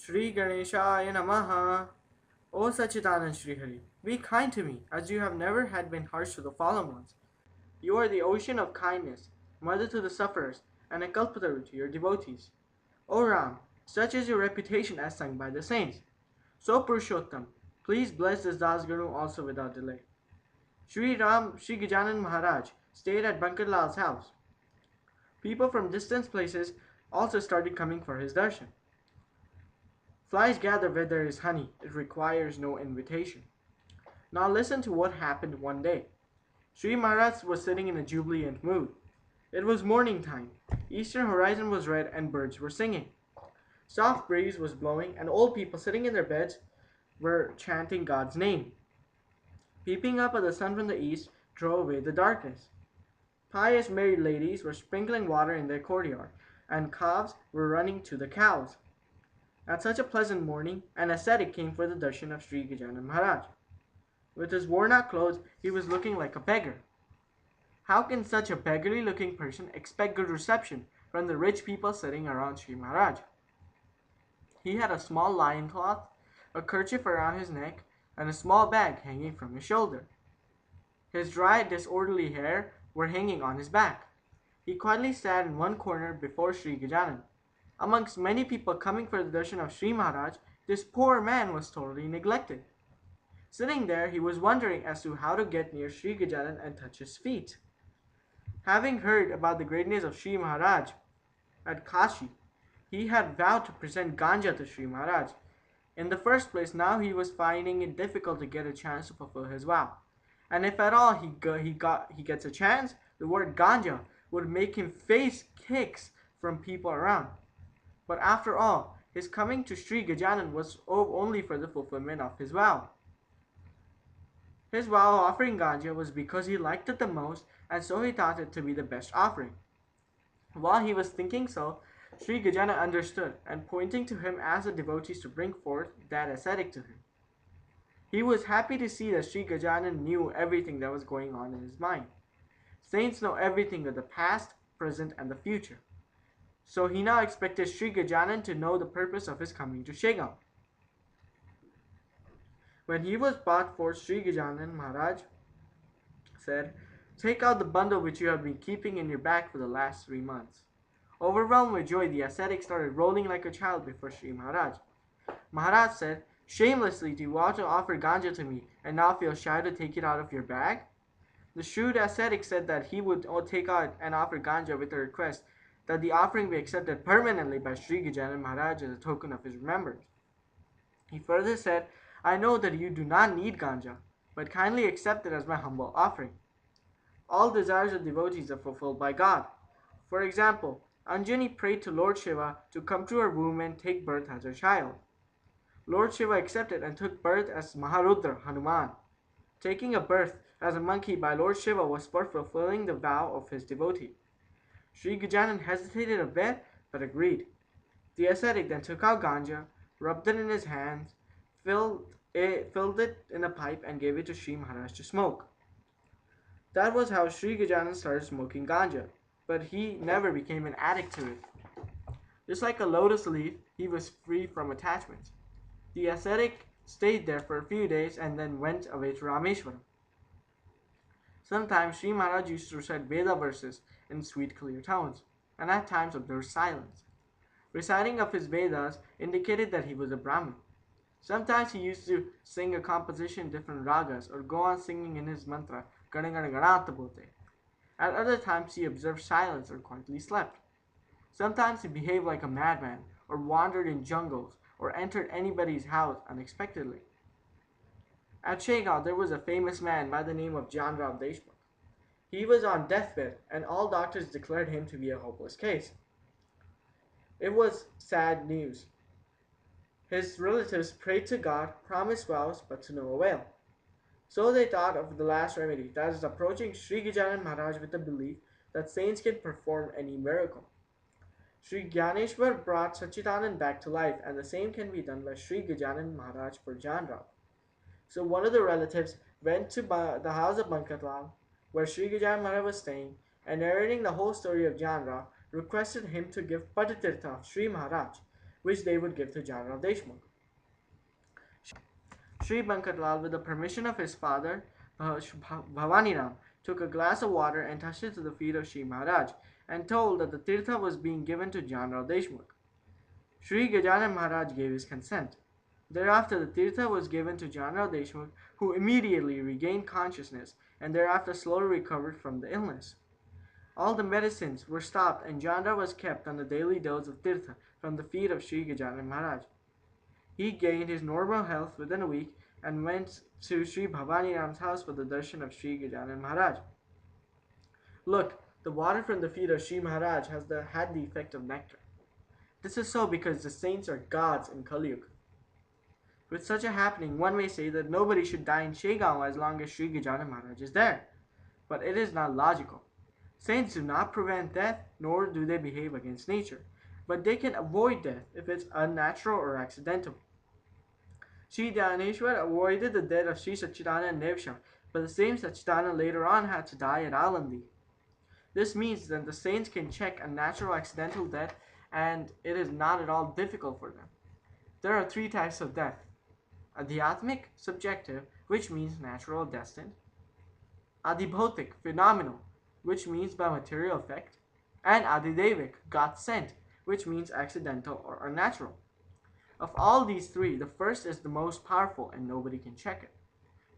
Shri Ganeshaya Namaha. O Sachidanand Shri Hari, be kind to me, as you have never had been harsh to the fallen ones. You are the ocean of kindness, mother to the sufferers, and a kalpataru to your devotees. O Ram, such is your reputation as sung by the saints. So Purushottam, please bless this Das Guru also without delay. Shri Gajanan Maharaj stayed at Bankarlal's house. People from distant places also started coming for his darshan. Flies gather where there is honey. It requires no invitation. Now listen to what happened one day. Sri Maharaj was sitting in a jubilant mood. It was morning time. Eastern horizon was red and birds were singing. Soft breeze was blowing and old people sitting in their beds were chanting God's name. Peeping up at the sun from the east drove away the darkness. Pious married ladies were sprinkling water in their courtyard, and calves were running to the cows. At such a pleasant morning, an ascetic came for the darshan of Shri Gajanan Maharaj. With his worn-out clothes, he was looking like a beggar. How can such a beggarly-looking person expect good reception from the rich people sitting around Shri Maharaj? He had a small lion cloth, a kerchief around his neck, and a small bag hanging from his shoulder. His dry, disorderly hair were hanging on his back. He quietly sat in one corner before Shri Gajanan. Amongst many people coming for the darshan of Shri Maharaj, this poor man was totally neglected. Sitting there, he was wondering as to how to get near Shri Gajanan and touch his feet. Having heard about the greatness of Shri Maharaj at Kashi, he had vowed to present ganja to Shri Maharaj. In the first place, now he was finding it difficult to get a chance to fulfill his vow. And if at all he gets a chance, the word ganja would make him face kicks from people around. But after all, his coming to Shri Gajanan was only for the fulfillment of his vow. His vow of offering ganja was because he liked it the most, and so he thought it to be the best offering. While he was thinking so, Shri Gajanan understood, and pointing to him asked the devotees to bring forth that ascetic to him. He was happy to see that Shri Gajanan knew everything that was going on in his mind. Saints know everything of the past, present, and the future. So he now expected Shri Gajanan to know the purpose of his coming to Shegam. When he was brought forth, Shri Gajanan Maharaj said, "Take out the bundle which you have been keeping in your bag for the last 3 months." Overwhelmed with joy, the ascetic started rolling like a child before Shri Maharaj. Maharaj said, "Shamelessly do you want to offer ganja to me and now feel shy to take it out of your bag?" The shrewd ascetic said that he would take out and offer ganja with a request that the offering be accepted permanently by Shri Gajanan Maharaj as a token of his remembrance. He further said, "I know that you do not need ganja, but kindly accept it as my humble offering." All desires of devotees are fulfilled by God. For example, Anjani prayed to Lord Shiva to come to her womb and take birth as her child. Lord Shiva accepted and took birth as Maharudra Hanuman. Taking a birth as a monkey by Lord Shiva was for fulfilling the vow of his devotee. Shri Gajanan hesitated a bit, but agreed. The ascetic then took out ganja, rubbed it in his hands, filled it in a pipe, and gave it to Shri Maharaj to smoke. That was how Shri Gajanan started smoking ganja, but he never became an addict to it. Just like a lotus leaf, he was free from attachments. The ascetic stayed there for a few days and then went away to Rameshwaram. Sometimes Sri Maharaj used to recite Veda verses in sweet, clear tones, and at times observed silence. Reciting of his Vedas indicated that he was a Brahmin. Sometimes he used to sing a composition in different ragas or go on singing in his mantra, Gajanan Maharaj Vijay. At other times he observed silence or quietly slept. Sometimes he behaved like a madman, or wandered in jungles, or entered anybody's house unexpectedly. At Shegaon there was a famous man by the name of John Rao Deshmukh. He was on deathbed, and all doctors declared him to be a hopeless case. It was sad news. His relatives prayed to God, promised vows, but to no avail. So they thought of the last remedy, that is approaching Sri Gajanan Maharaj with the belief that saints can perform any miracle. Sri Gyaneshwar brought Sachidanand back to life, and the same can be done by Sri Gajanan Maharaj for Janra. So one of the relatives went to the house of Bankatlal, where Sri Gajanan Maharaj was staying, and narrating the whole story of Janra, requested him to give Padatirtha of Sri Maharaj, which they would give to General Deshmukh. Sri Bankatlal, with the permission of his father, Bhavaniram, took a glass of water and touched it to the feet of Sri Maharaj and told that the tirtha was being given to General Deshmukh. Shri Gajanan Maharaj gave his consent. Thereafter, the tirtha was given to General Deshmukh, who immediately regained consciousness and thereafter slowly recovered from the illness. All the medicines were stopped and Jandra was kept on the daily dose of tirtha from the feet of Shri Gajanan Maharaj. He gained his normal health within a week and went to Sri Bhavaniram's house for the darshan of Shri Gajanan Maharaj. Look, the water from the feet of Shri Maharaj had the effect of nectar. This is so because the saints are gods in Kali Yuga. With such a happening, one may say that nobody should die in Shegaon as long as Sri Gajanan Maharaj is there. But it is not logical. Saints do not prevent death, nor do they behave against nature. But they can avoid death if it's unnatural or accidental. Sri Dyaneshwar avoided the death of Sri Satchidananda and Nevsham, but the same Satchidananda later on had to die at Alandi. This means that the saints can check a natural accidental death, and it is not at all difficult for them. There are three types of death: Adhyatmic, subjective, which means natural or destined; Adibhautik, phenomenal, which means by material effect; and Adidevik, God sent, which means accidental or unnatural. Of all these three, the first is the most powerful and nobody can check it.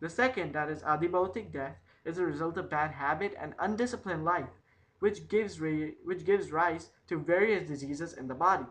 The second, that is Adibhautik death, is a result of bad habit and undisciplined life, which gives rise to various diseases in the body.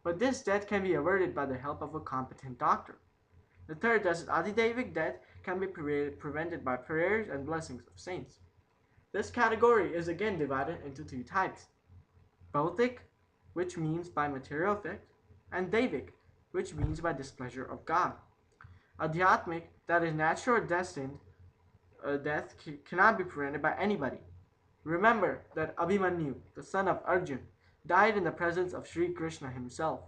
But this death can be averted by the help of a competent doctor. The third, that is Adidevik death, can be prevented by prayers and blessings of saints. This category is again divided into two types: Bhautik, which means by material effect, and Devik, which means by displeasure of God. Adhyatmic, that is natural or destined death, cannot be prevented by anybody. Remember that Abhimanyu, the son of Arjun, died in the presence of Sri Krishna himself.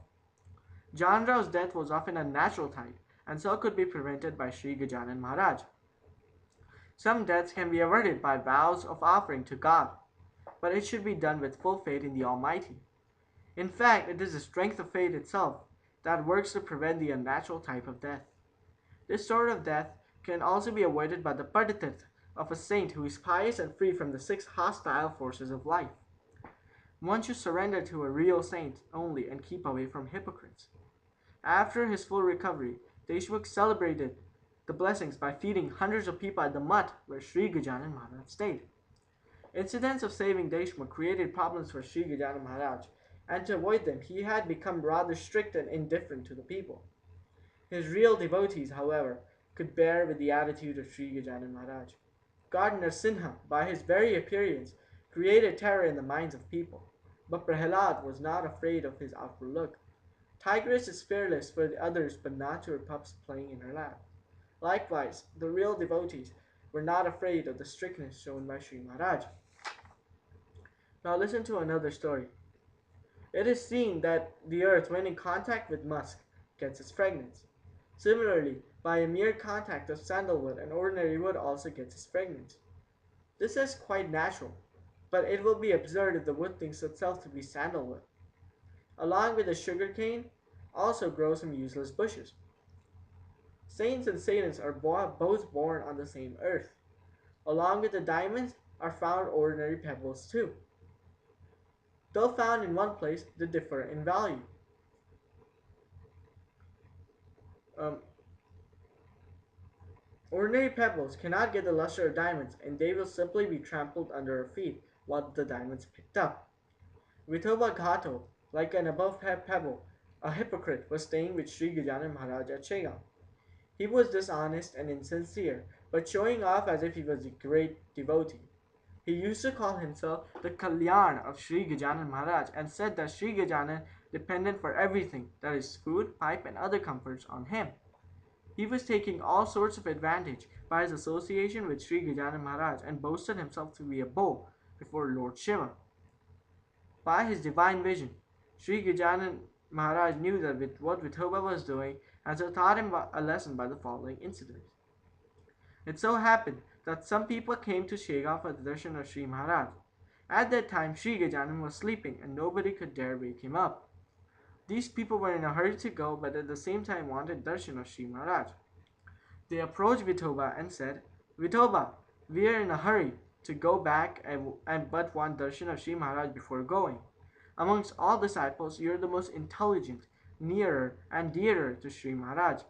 Jandra's death was of an unnatural type, and so could be prevented by Shri Gajanan Maharaj. Some deaths can be averted by vows of offering to God, but it should be done with full faith in the Almighty. In fact, it is the strength of faith itself that works to prevent the unnatural type of death. This sort of death can also be avoided by the paditirth of a saint who is pious and free from the 6 hostile forces of life. One should surrender to a real saint only and keep away from hypocrites. After his full recovery, Deshmukh celebrated the blessings by feeding hundreds of people at the mutt where Shri Gajanan Maharaj stayed. Incidents of saving Deshmukh created problems for Shri Gajanan Maharaj, and to avoid them he had become rather strict and indifferent to the people. His real devotees, however, could bear with the attitude of Shri Gajanan Maharaj. God Narsinha, by his very appearance, created terror in the minds of people, but Prahalad was not afraid of his outward look. Tigress is fearless for the others, but not to her pups playing in her lap. Likewise, the real devotees were not afraid of the strictness shown by Sri Maharaj. Now listen to another story. It is seen that the earth, when in contact with musk, gets its fragrance. Similarly, by a mere contact of sandalwood, an ordinary wood also gets its fragrance. This is quite natural, but it will be observed if the wood thinks itself to be sandalwood. Along with the sugar cane also grow some useless bushes. Saints and Satans are both born on the same earth. Along with the diamonds are found ordinary pebbles too. Though found in one place, they differ in value. Ordinary pebbles cannot get the luster of diamonds, and they will simply be trampled under our feet while the diamonds picked up. Vithoba Ghato, like an above pebble, a hypocrite, was staying with Sri Gajanan Maharaj at Shegaon. He was dishonest and insincere, but showing off as if he was a great devotee. He used to call himself the Kalyan of Shri Gajanan Maharaj and said that Sri Gajanan depended for everything, that is food, pipe, and other comforts, on him. He was taking all sorts of advantage by his association with Sri Gajanan Maharaj and boasted himself to be a bull before Lord Shiva. By his divine vision, Sri Gajanan Maharaj knew that what Vithoba was doing, and so taught him a lesson by the following incident. It so happened that some people came to Shegaon for the darshan of Sri Maharaj. At that time, Sri Gajanan was sleeping and nobody could dare wake him up. These people were in a hurry to go, but at the same time wanted darshan of Shri Maharaj. They approached Vithoba and said, Vithoba, we are in a hurry to go back and but want darshan of Shri Maharaj before going. Amongst all disciples, you are the most intelligent, nearer and dearer to Shri Maharaj.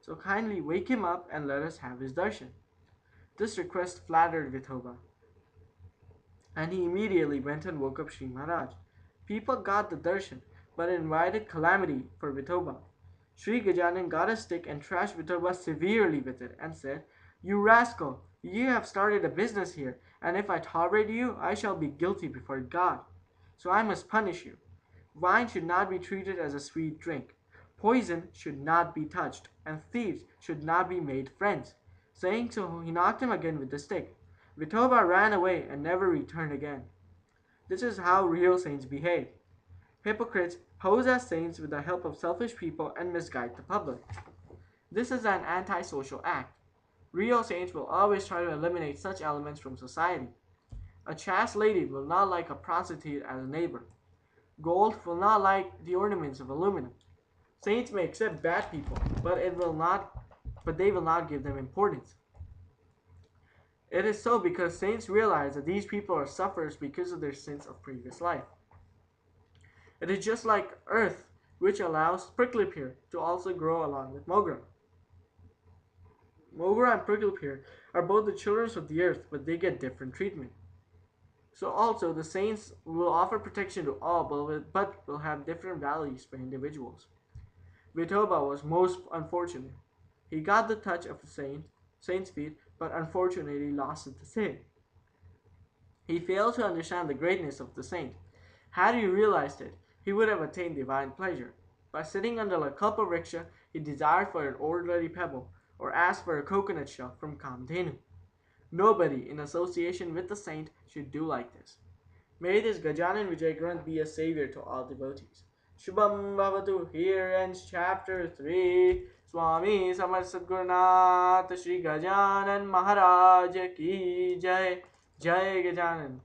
So kindly wake him up and let us have his darshan. This request flattered Vithoba, and he immediately went and woke up Shri Maharaj. People got the darshan, but invited calamity for Vithoba. Shri Gajanan got a stick and trashed Vithoba severely with it and said, You rascal, you have started a business here, and if I tolerate you, I shall be guilty before God. So I must punish you. Wine should not be treated as a sweet drink. Poison should not be touched, and thieves should not be made friends. Saying so, he knocked him again with the stick. Vithoba ran away and never returned again. This is how real saints behave. Hypocrites pose as saints with the help of selfish people and misguide the public. This is an antisocial act. Real saints will always try to eliminate such elements from society. A chaste lady will not like a prostitute as a neighbor. Gold will not like the ornaments of aluminum. Saints may accept bad people, but they will not give them importance. It is so because saints realize that these people are sufferers because of their sins of previous life. It is just like earth, which allows prickly pear to also grow along with mogra. Mogra and prickly pear are both the children of the earth, but they get different treatment. So also the saints will offer protection to all, but will have different values for individuals. Vithoba was most unfortunate. He got the touch of the saint's feet, but unfortunately lost it the same. He failed to understand the greatness of the saint. Had he realized it, he would have attained divine pleasure. By sitting under a kalpa vriksha, he desired for an ordinary pebble, or asked for a coconut shell from Kamdhenu. Nobody in association with the saint should do like this. May this Gajanan Vijay Granth be a savior to all devotees. Shubham Bhavatu. Here ends chapter 3. Swami Samar Sadgurunath Shri Gajanan Maharaj Ki Jai. Jai Gajanan.